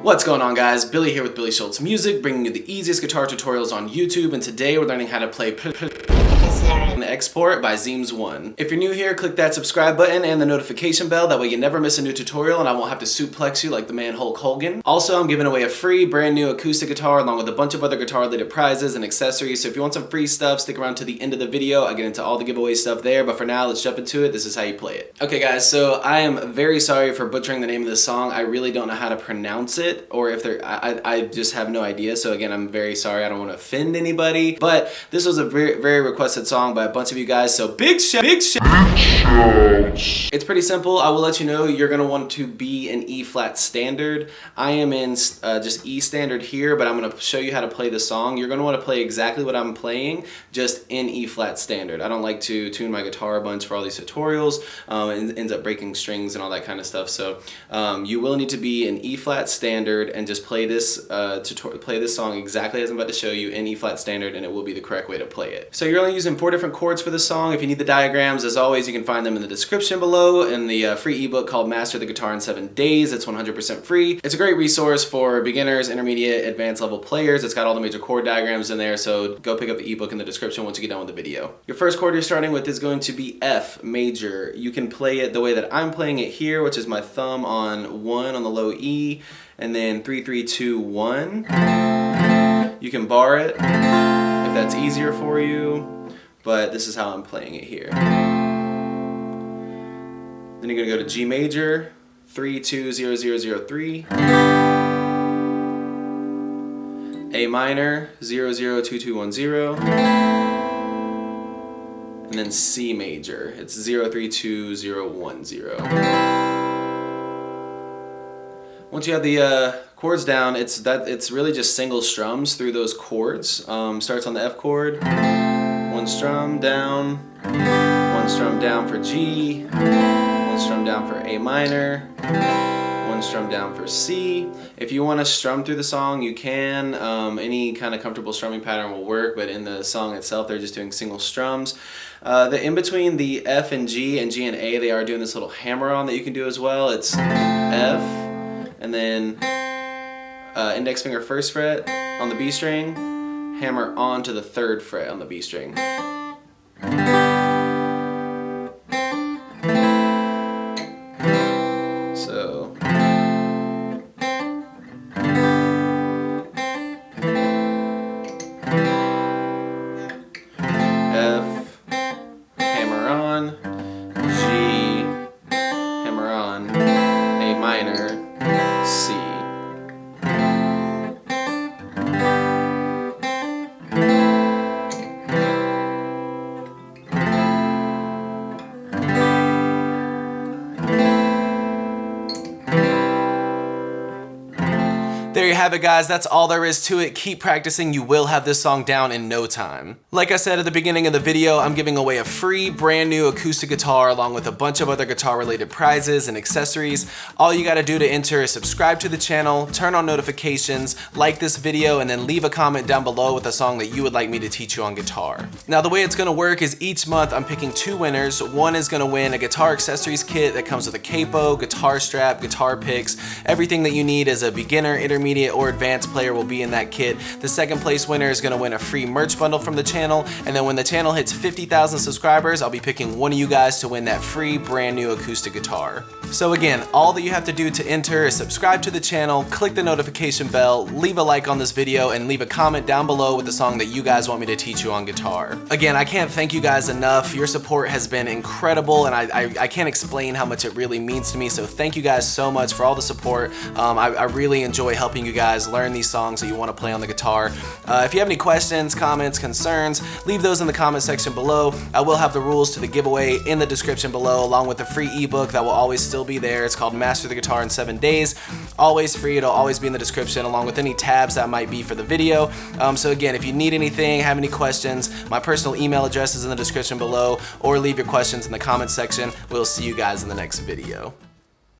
What's going on, guys? Billy here with Billy Schultz Music, bringing you the easiest guitar tutorials on YouTube, and today we're learning how to play Export by Zeamsone. If you're new here, click that subscribe button and the notification bell, that way you never miss a new tutorial and I won't have to suplex you like the man Hulk Hogan. Also, I'm giving away a free brand new acoustic guitar along with a bunch of other guitar related prizes and accessories, so if you want some free stuff, stick around to the end of the video. I get into all the giveaway stuff there, but for now, let's jump into it. This is how you play it. Okay guys, so I am very sorry for butchering the name of this song. I really don't know how to pronounce it, or if they're, I just have no idea, so again, I'm very sorry. I don't want to offend anybody, but this was a very requested song by a bunch of you guys, so big shout. It's pretty simple. I will let you know you're gonna want to be in E flat standard. I am in just E standard here, but I'm gonna show you how to play the song. You're gonna want to play exactly what I'm playing, just in E flat standard. I don't like to tune my guitar a bunch for all these tutorials. It ends up breaking strings and all that kind of stuff. So you will need to be in E flat standard and just play this song exactly as I'm about to show you in E flat standard, and it will be the correct way to play it. So you're only using 4 different chords for the song. If you need the diagrams, as always, you can find them in the description below in the free ebook called Master the Guitar in 7 Days. It's 100% free. It's a great resource for beginners, intermediate, advanced level players. It's got all the major chord diagrams in there, so go pick up the ebook in the description once you get done with the video. Your first chord you're starting with is going to be F major. You can play it the way that I'm playing it here, which is my thumb on 1 on the low E, and then 3, 3, 2, 1. You can bar it if that's easier for you, but this is how I'm playing it here. Then you're gonna go to G major, 3, 2, 0, 0, 0, 3. A minor, 0, 0, 2, 2, 1, 0. And then C major, it's 0, 3, 2, 0, 1, 0. Once you have the chords down, it's really just single strums through those chords. Starts on the F chord, 1 strum down, 1 strum down for G, 1 strum down for A minor, 1 strum down for C. If you want to strum through the song, you can. Any kind of comfortable strumming pattern will work, but in the song itself, they're just doing single strums. In between the F and G and A, they are doing this little hammer-on that you can do as well. It's F, and then index finger 1st fret on the B string, hammer on to the 3rd fret on the B string. So F, hammer on, G, hammer on, A minor, C. There you have it, guys. That's all there is to it. Keep practicing. You will have this song down in no time. Like I said at the beginning of the video, I'm giving away a free brand new acoustic guitar along with a bunch of other guitar related prizes and accessories. All you gotta do to enter is subscribe to the channel, turn on notifications, like this video, and then leave a comment down below with a song that you would like me to teach you on guitar. Now, the way it's gonna work is each month I'm picking 2 winners. One is gonna win a guitar accessories kit that comes with a capo, guitar strap, guitar picks. Everything that you need as a beginner, intermediate, or advanced player will be in that kit. The second place winner is going to win a free merch bundle from the channel, and then when the channel hits 50,000 subscribers, I'll be picking one of you guys to win that free brand new acoustic guitar. So again, all that you have to do to enter is subscribe to the channel, click the notification bell, leave a like on this video, and leave a comment down below with the song that you guys want me to teach you on guitar. Again, I can't thank you guys enough. Your support has been incredible, and I can't explain how much it really means to me, so thank you guys so much for all the support. I really enjoy helping you guys learn these songs that you want to play on the guitar. If you have any questions, comments, concerns, leave those in the comment section below. I will have the rules to the giveaway in the description below, along with the free ebook that will always still be there. It's called Master the Guitar in 7 Days. Always free. It'll always be in the description, along with any tabs that might be for the video. So again, if you need anything, have any questions, my personal email address is in the description below, or leave your questions in the comment section. We'll see you guys in the next video.